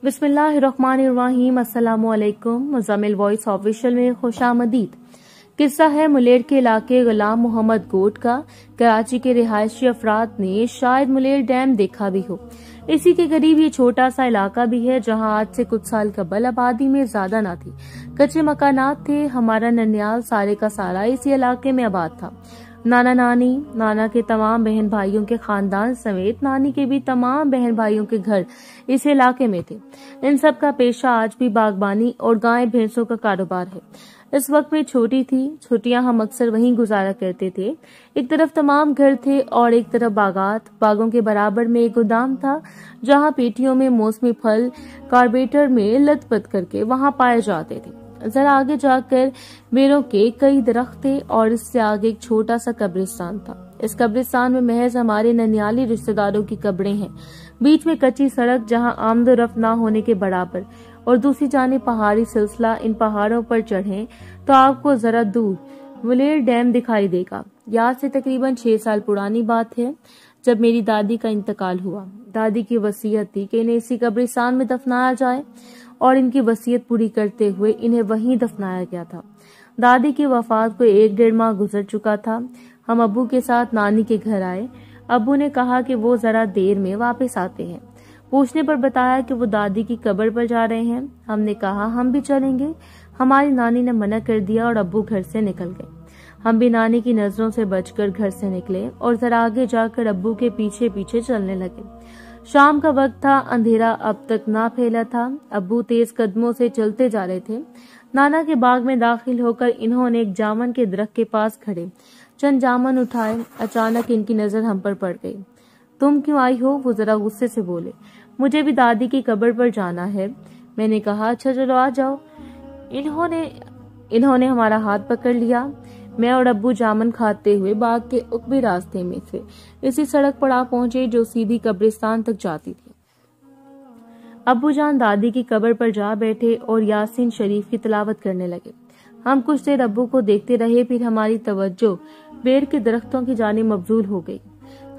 बिस्मिल्लाहिर्रहमानिर्रहीम। अस्सलामुअलैकुम। Muzammil voice official में खुशामदीद। किस्सा है मुलेर के इलाके गुलाम मोहम्मद गोट का। कराची के रिहायशी अफराद ने शायद मुलेर डैम देखा भी हो। इसी के करीब ये छोटा सा इलाका भी है जहां आज से कुछ साल कबल आबादी में ज्यादा ना थी, कच्चे मकानात थे। हमारा ननियाल सारे का सारा इसी इलाके में आबाद था। नाना नानी, नाना के तमाम बहन भाइयों के खानदान समेत नानी के भी तमाम बहन भाइयों के घर इस इलाके में थे। इन सब का पेशा आज भी बागबानी और गाय भैंसों का कारोबार है। इस वक्त में छोटी थी, छुट्टियां हम अक्सर वहीं गुजारा करते थे। एक तरफ तमाम घर थे और एक तरफ बागात। बागों के बराबर में एक गोदाम था जहां पेटियों में मौसमी फल कार्बेटर में लथपथ करके वहां पाए जाते थे। जरा आगे जाकर बेरों के कई दरख्त थे और इससे आगे एक छोटा सा कब्रिस्तान था। इस कब्रिस्तान में महज हमारे ननियाली रिश्तेदारों की कब्रें हैं। बीच में कच्ची सड़क जहां आमदोरफ्त ना होने के बराबर और दूसरी जाने पहाड़ी सिलसिला। इन पहाड़ों पर चढ़ें तो आपको जरा दूर मुलेर डैम दिखाई देगा। याद से तकरीबन 6 साल पुरानी बात है जब मेरी दादी का इंतकाल हुआ। दादी की वसीयत थी कि इन्हें इसी कब्रिस्तान में दफनाया जाए और इनकी वसीयत पूरी करते हुए इन्हें वहीं दफनाया गया था। दादी की वफात को 1-1.5 माह गुजर चुका था। हम अब्बू के साथ नानी के घर आए। अब्बू ने कहा कि वो जरा देर में वापस आते हैं। पूछने पर बताया कि वो दादी की कब्र पर जा रहे हैं। हमने कहा हम भी चलेंगे। हमारी नानी ने मना कर दिया और अब्बू घर से निकल गए। हम भी नानी की नजरों से बचकर घर से निकले और जरा आगे जाकर अब्बू के पीछे पीछे चलने लगे। शाम का वक्त था, अंधेरा अब तक ना फैला था। अब्बू तेज कदमों से चलते जा रहे थे। नाना के बाग में दाखिल होकर इन्होंने एक जामन के दरख्त के पास खड़े चंद जामन उठाए। अचानक इनकी नजर हम पर पड़ गई। तुम क्यों आई हो? वो जरा गुस्से से बोले। मुझे भी दादी की कब्र पर जाना है। मैंने कहा अच्छा चलो आ जाओ। इन्होंने हमारा हाथ पकड़ लिया। मैं और अब्बू जामन खाते हुए बाग के उकबी रास्ते में से इसी सड़क पर आ पहुंचे जो सीधी कब्रिस्तान तक जाती थी। अब्बू जान दादी की कब्र पर जा बैठे और यासीन शरीफ की तिलावत करने लगे। हम कुछ देर अब्बू को देखते रहे, फिर हमारी तवज्जो बेर के दरख्तों की जानिब मबजूल हो गई।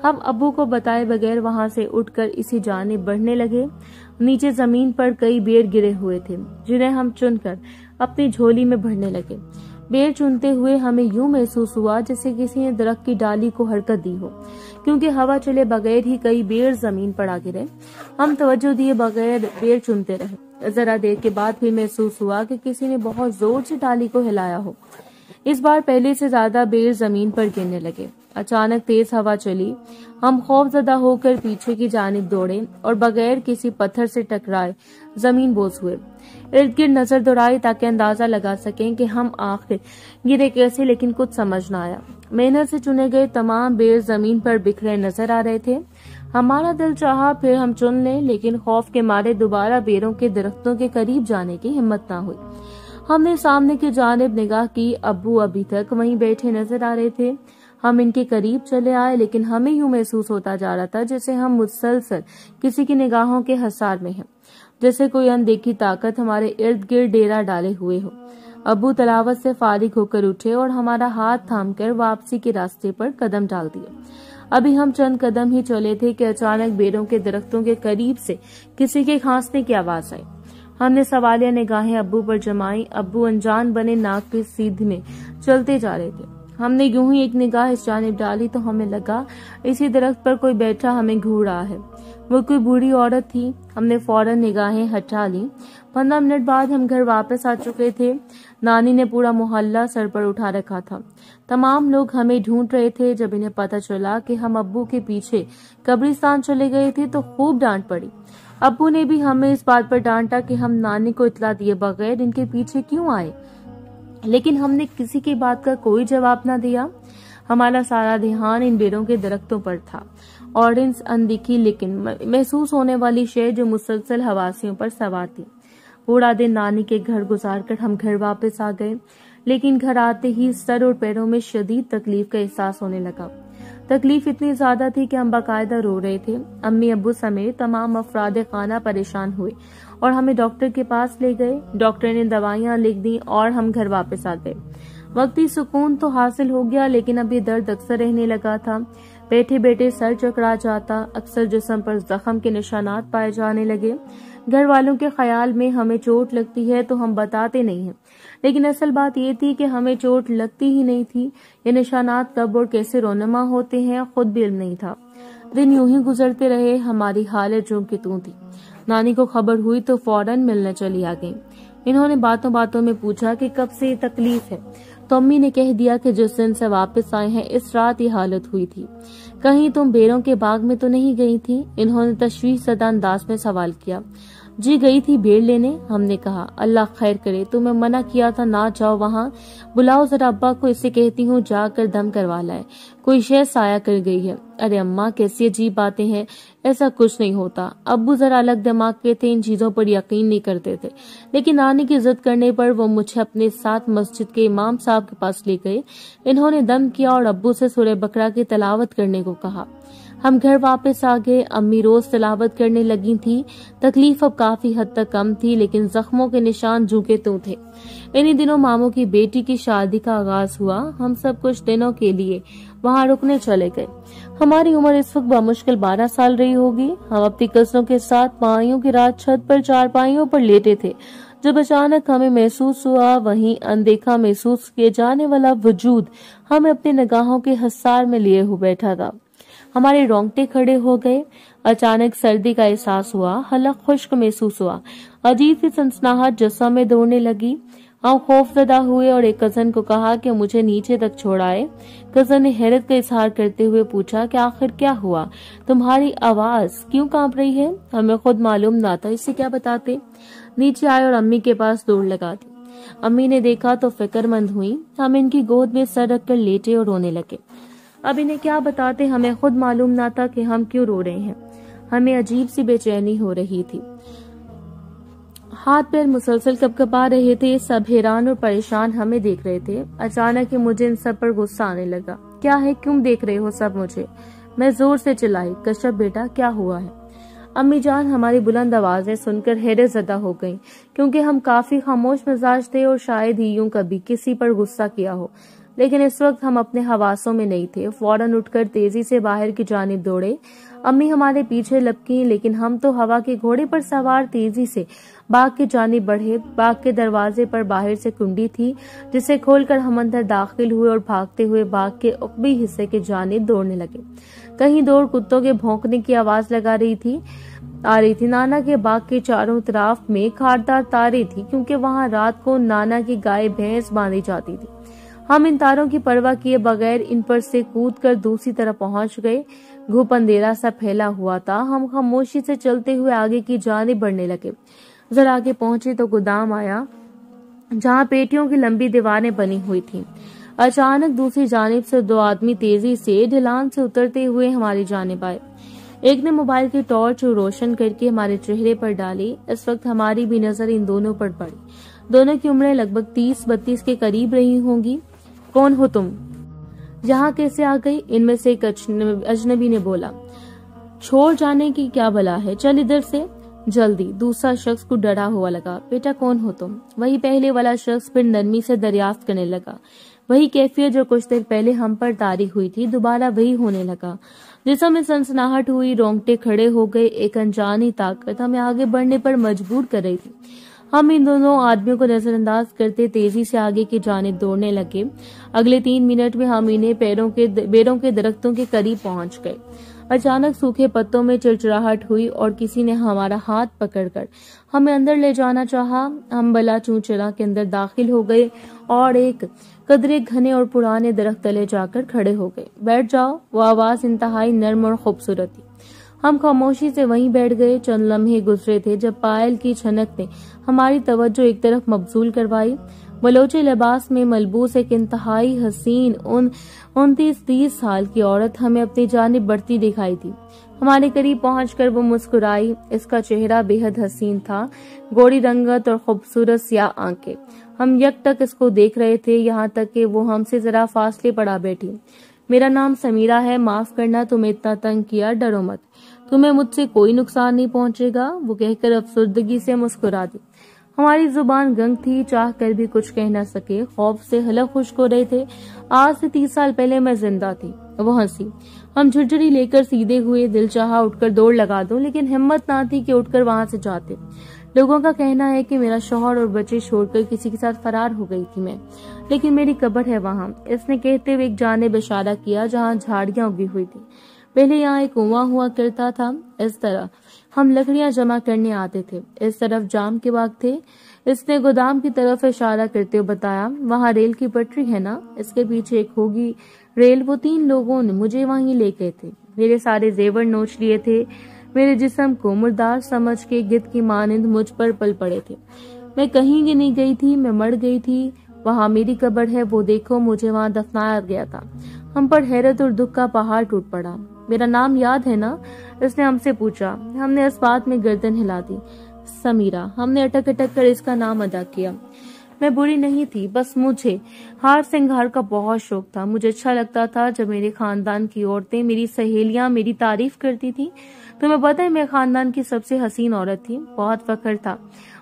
हम अब्बू को बताए बगैर वहां से उठकर इसी जानिब बढ़ने लगे। नीचे जमीन पर कई बेर गिरे हुए थे जिन्हें हम चुनकर अपनी झोली में भरने लगे। बेर चुनते हुए हमें यूं महसूस हुआ जैसे किसी ने दरख्त की डाली को हरकत दी हो, क्योंकि हवा चले बगैर ही कई बेर जमीन पर आ गिरे। हम तवज्जो दिए बगैर बेर चुनते रहे। जरा देर के बाद फिर महसूस हुआ कि किसी ने बहुत जोर से डाली को हिलाया हो। इस बार पहले से ज्यादा बेर जमीन पर गिरने लगे। अचानक तेज हवा चली। हम खौफजदा होकर पीछे की जानिब दौड़े और बगैर किसी पत्थर से टकराए जमीन बोझ हुए। इर्द गिर्द नजर दौड़ाई ताकि अंदाजा लगा सकें कि हम आखिर गिरे कैसे, लेकिन कुछ समझ न आया। मेहनत से चुने गए तमाम बेर जमीन पर बिखरे नजर आ रहे थे। हमारा दिल चाहा फिर हम चुन लें, लेकिन खौफ के मारे दोबारा बेरों के दरख्तों के करीब जाने की हिम्मत न हुई। हमने सामने की जानिब निगाह की। अब्बू अभी तक वहीं बैठे नजर आ रहे थे। हम इनके करीब चले आए, लेकिन हमें यूं महसूस होता जा रहा था जैसे हम मुसलसल किसी की निगाहों के हसार में हैं, जैसे कोई अनदेखी ताकत हमारे इर्द गिर्द डेरा डाले हुए हो। अब्बू तलावत से फारिग होकर उठे और हमारा हाथ थामकर वापसी के रास्ते पर कदम डाल दिए। अभी हम चंद कदम ही चले थे कि अचानक बेरों के दरख्तों के करीब से किसी के खांसने की आवाज आई। हमने सवालिया निगाहें अब्बू पर जमाई। अब्बू अनजान बने नाक के सीध में चलते जा रहे थे। हमने यूं ही एक निगाह इस जानिब डाली तो हमें लगा इसी दरख्त पर कोई बैठा हमें घूर रहा है। वो कोई बूढ़ी औरत थी। हमने फौरन निगाहें हटा ली। 15 मिनट बाद हम घर वापस आ चुके थे। नानी ने पूरा मोहल्ला सर पर उठा रखा था। तमाम लोग हमें ढूंढ रहे थे। जब इन्हें पता चला कि हम अब्बू के पीछे कब्रिस्तान चले गए थे तो खूब डांट पड़ी। अब्बू ने भी हमें इस बात पर डांटा कि हम नानी को इत्तला दिए बगैर इनके पीछे क्यों आए, लेकिन हमने किसी की बात का कोई जवाब न दिया। हमारा सारा ध्यान इन बेरों के दरख्तों पर था और इन अनदिखी लेकिन महसूस होने वाली शय जो मुसलसल हवासियों पर सवार थी। पूरा दिन नानी के घर गुजारकर हम घर वापस आ गए, लेकिन घर आते ही सर और पैरों में शदीद तकलीफ का एहसास होने लगा। तकलीफ इतनी ज्यादा थी कि हम बाकायदा रो रहे थे। अम्मी अब्बू समेत तमाम अफराद खाना परेशान हुए और हमें डॉक्टर के पास ले गए। डॉक्टर ने दवाइयां लिख दी और हम घर वापस आ गए। वक्ती सुकून तो हासिल हो गया, लेकिन अब ये दर्द अक्सर रहने लगा था। बैठे बैठे सर चकरा जाता, अक्सर जिस्म पर जख्म के निशानात पाए जाने लगे। घर वालों के ख्याल में हमें चोट लगती है तो हम बताते नहीं हैं, लेकिन असल बात ये थी कि हमें चोट लगती ही नहीं थी। ये निशानात कब और कैसे रोनुमा होते हैं खुद भी इल्म नहीं था। दिन यूं ही गुजरते रहे। हमारी हालत जो की त्यों थी। नानी को खबर हुई तो फौरन मिलने चली आ गई। इन्होंने बातों बातों में पूछा कि कब से ये तकलीफ है, तो अम्मी ने कह दिया कि जिस दिन से वापस आए हैं इस रात ये हालत हुई थी। कहीं तुम बेरों के बाग में तो नहीं गई थी? इन्होंने तशवीश ज़दा अंदाज में सवाल किया। जी गई थी बेर लेने। हमने कहा अल्लाह खैर करे, तुम्हें मना किया था ना जाओ वहाँ। बुलाओ जरा अब्बा को, इससे कहती हूँ जाकर दम करवा लाए, कोई शय साया कर गई है। अरे अम्मा कैसी अजीब बातें हैं, ऐसा कुछ नहीं होता। अब्बू जरा अलग दिमाग के थे, इन चीजों पर यकीन नहीं करते थे, लेकिन नानी की जिद करने पर वो मुझे अपने साथ मस्जिद के इमाम साहब के पास ले गए। इन्होंने दम किया और अब्बू से सूरह बकरा की तिलावत करने को कहा। हम घर वापस आ गए। अम्मी रोज तिलावत करने लगी थी। तकलीफ अब काफी हद तक कम थी, लेकिन जख्मों के निशान जूके तो थे। इन्हीं दिनों मामू की बेटी की शादी का आगाज हुआ। हम सब कुछ दिनों के लिए वहाँ रुकने चले गए। हमारी उम्र इस वक्त बामुश्किल 12 साल रही होगी। हम अपनी कज़नों के साथ पाइयों की रात छत पर चारपाइयों पर लेटे थे, जब अचानक हमें महसूस हुआ वहीं अनदेखा महसूस किए जाने वाला वजूद हमें अपनी निगाहों के हसार में लिए हुए बैठा था। हमारे रोंगटे खड़े हो गए। अचानक सर्दी का एहसास हुआ, हलक खुश्क महसूस हुआ, अजीब सी सनसनाहट जिस्म में दौड़ने लगी। हम खौफजदा हुए और एक कजन को कहा कि मुझे नीचे तक छोड़ाए। कजन ने हैरत का इजहार करते हुए पूछा कि आखिर क्या हुआ, तुम्हारी आवाज क्यों कांप रही है? हमें खुद मालूम ना था, इससे क्या बताते। नीचे आए और अम्मी के पास दौड़ लगा दी। अम्मी ने देखा तो फिक्रमंद हुई। हम इनकी गोद में सर रखकर लेटे और रोने लगे। अब इन्हें क्या बताते, हमें खुद मालूम ना था कि हम क्यों रो रहे हैं। हमें अजीब सी बेचैनी हो रही थी, हाथ पैर मुसलसल कपकपा रहे थे। सब हैरान और परेशान हमें देख रहे थे। अचानक ही मुझे इन सब पर गुस्सा आने लगा। क्या है, क्यों देख रहे हो सब मुझे? मैं जोर से चिल्लाई, कश्यप बेटा क्या हुआ है? अम्मी जान हमारी बुलंद आवाजें सुनकर हैरत ज़दा हो गईं, क्योंकि हम काफी खामोश मिजाज थे और शायद ही यूं कभी किसी पर गुस्सा किया हो। लेकिन इस वक्त हम अपने हवासों में नहीं थे। फौरन उठकर तेजी से बाहर की जानिब दौड़े। अम्मी हमारे पीछे लपकी, लेकिन हम तो हवा के घोड़े पर सवार तेजी से बाग की जानिब बढ़े। बाग के दरवाजे पर बाहर से कुंडी थी, जिसे खोलकर हम अंदर दाखिल हुए और भागते हुए बाग के उकबी हिस्से की जानिब दौड़ने लगे। कहीं दूर कुत्तों के भौंकने की आवाज आ रही थी। नाना के बाग के चारों तरफ में खारदार तारे थी, क्योंकि वहाँ रात को नाना की गाय भैंस बांधी जाती थी। हम इन तारों की परवाह किए बगैर इन पर से कूदकर दूसरी तरफ पहुंच गए। घुप अंधेरा सा फैला हुआ था। हम खामोशी से चलते हुए आगे की जानिब बढ़ने लगे। जरा आगे पहुंचे तो गोदाम आया, जहां पेटियों की लंबी दीवारें बनी हुई थी। अचानक दूसरी जानिब से 2 आदमी तेजी से ढलान से उतरते हुए हमारी जानिब आए। एक ने मोबाइल की टॉर्च रोशन करके हमारे चेहरे पर डाली। इस वक्त हमारी भी नजर इन दोनों पर पड़ी। दोनों की उम्रें लगभग 30-32 के करीब रही होंगी। कौन हो तुम? यहाँ कैसे आ गई? इनमें से एक अजनबी ने बोला। छोड़ जाने की क्या भला है, चल इधर से जल्दी। दूसरा शख्स को डरा हुआ लगा। बेटा कौन हो तुम? वही पहले वाला शख्स फिर नरमी से दरियाफ्त करने लगा। वही कैफियत जो कुछ देर पहले हम पर तारी हुई थी दोबारा वही होने लगा। जिसम में सनसनाहट हुई, रोंगटे खड़े हो गए। एक अनजानी ताकत हमें आगे बढ़ने पर मजबूर कर रही थी। हम इन दोनों आदमियों को नजरअंदाज करते तेजी से आगे की जानिब दौड़ने लगे। अगले 3 मिनट में हम इन्हें बेरों के दरख्तों के करीब पहुंच गए। अचानक सूखे पत्तों में चिड़चिड़ाहट हुई और किसी ने हमारा हाथ पकड़कर हमें अंदर ले जाना चाहा। हम बला चूचला के अंदर दाखिल हो गए और एक कदरे घने और पुराने दरख्त तले जाकर खड़े हो गए। बैठ जाओ। वो आवाज इंतहाई नर्म और खूबसूरत थी। हम खामोशी से वहीं बैठ गए। चंद लम्हे गुजरे थे जब पायल की छनक ने हमारी तवज्जो एक तरफ मबजूल करवाई। बलोची लिबास में मलबूस एक इंतहाई हसीन 29-30 साल की औरत हमें अपनी जानिब बढ़ती दिखाई थी। हमारे करीब पहुंचकर वो मुस्कुराई। इसका चेहरा बेहद हसीन था, गोरी रंगत और खूबसूरत स्याह आंखें। हम यकटक इसको देख रहे थे, यहाँ तक कि वो हमसे जरा फासले पड़ा बैठी। मेरा नाम समीरा है, माफ करना तुम्हें इतना तंग किया, डरो मत, तुम्हें मुझसे कोई नुकसान नहीं पहुंचेगा, वो कहकर अफसुर्दगी से मुस्कुरा दी। हमारी जुबान गंग थी, चाह कर भी कुछ कह न सके, खौफ से हलक खुश्क हो रहे थे। आज से 30 साल पहले मैं जिंदा थी। वो हंसी। हम झुरझुरी लेकर सीधे हुए। दिल चाहा उठकर दौड़ लगा दूं, लेकिन हिम्मत ना थी कि उठकर वहां से जाते। लोगों का कहना है कि मेरा शौहर और बच्चे छोड़कर किसी के साथ फरार हो गई थी मैं, लेकिन मेरी कब्र है वहां। इसने कहते हुए एक जानिब इशारा किया जहां झाड़ियां उगी हुई थी। पहले यहाँ एक कुआं हुआ करता था। इस तरफ हम लकड़ियां जमा करने आते थे, इस तरफ जाम के बाग थे। इसने गोदाम की तरफ इशारा करते हुए बताया, वहां रेल की पटरी है ना, इसके पीछे एक होगी रेल। वो 3 लोगों ने मुझे वहीं ले गए थे। मेरे सारे जेवर नोच लिए थे। मेरे जिस्म को मुर्दार समझ के गिद्ध की मानिंद मुझ पर पल पड़े थे। मैं कहीं की नहीं गई थी, मैं मर गई थी। वहां मेरी कब्र है, वो देखो, मुझे वहां दफनाया गया था। हम पर हैरत और दुख का पहाड़ टूट पड़ा। मेरा नाम याद है ना, इसने हमसे पूछा। हमने इस बात में गर्दन हिला दी। समीरा। हमने अटक अटक कर इसका नाम अदा किया। मैं बुरी नहीं थी, बस मुझे हार श्रृंगार का बहुत शौक था। मुझे अच्छा लगता था जब मेरे खानदान की औरतें, मेरी सहेलियां मेरी तारीफ करती थी। तुम्हें पता है मैं खानदान की सबसे हसीन औरत थी। बहुत फख्र था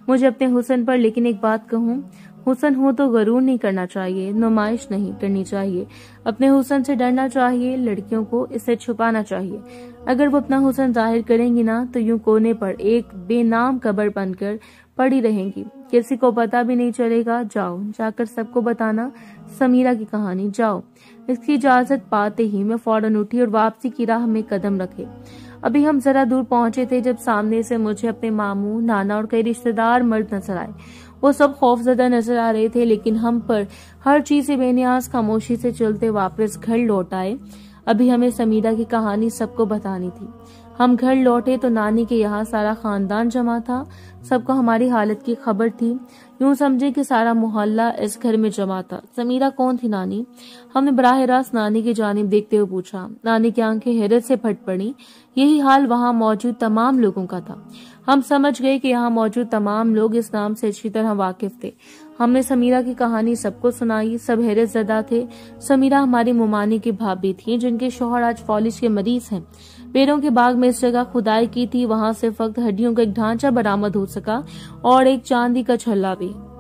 मुझे अपने हुस्न पर, लेकिन एक बात कहूँ, हुस्न हो तो गरूर नहीं करना चाहिए, नुमाइश नहीं करनी चाहिए। अपने हुस्न से डरना चाहिए, लड़कियों को इससे छुपाना चाहिए। अगर वो अपना हुस्न जाहिर करेंगी ना, तो यूं कोने पर एक बेनाम कब्र बनकर पड़ी रहेंगी, किसी को पता भी नहीं चलेगा। जाओ, जाकर सबको बताना समीरा की कहानी, जाओ। इसकी इजाजत पाते ही मैं फौरन उठी और वापसी की राह में कदम रखे। अभी हम जरा दूर पहुंचे थे जब सामने से मुझे अपने मामू, नाना और कई रिश्तेदार मर्द नजर आए। वो सब खौफजदा नजर आ रहे थे, लेकिन हम पर हर चीज से बेनियाज खामोशी से चलते वापस घर लौट आए। अभी हमें समीरा की कहानी सबको बतानी थी। हम घर लौटे तो नानी के यहाँ सारा खानदान जमा था। सबको हमारी हालत की खबर थी। यूं समझे कि सारा मोहल्ला इस घर में जमा था। समीरा कौन थी नानी? हमने बराह रास्त नानी की जानिब देखते हुए पूछा। नानी की आंखें हैरत से फट पड़ी। यही हाल वहां मौजूद तमाम लोगों का था। हम समझ गए कि यहाँ मौजूद तमाम लोग इस नाम से अच्छी तरह वाकिफ थे। हमने समीरा की कहानी सबको सुनाई। सब हैरत ज़दा थे। समीरा हमारी मुमानी की भाभी थी, जिनके शौहर आज फॉलिज के मरीज हैं। पेड़ों के बाग में इस जगह खुदाई की थी, वहां से फक्त हड्डियों का एक ढांचा बरामद हो सका और एक चांदी का छल्ला भी।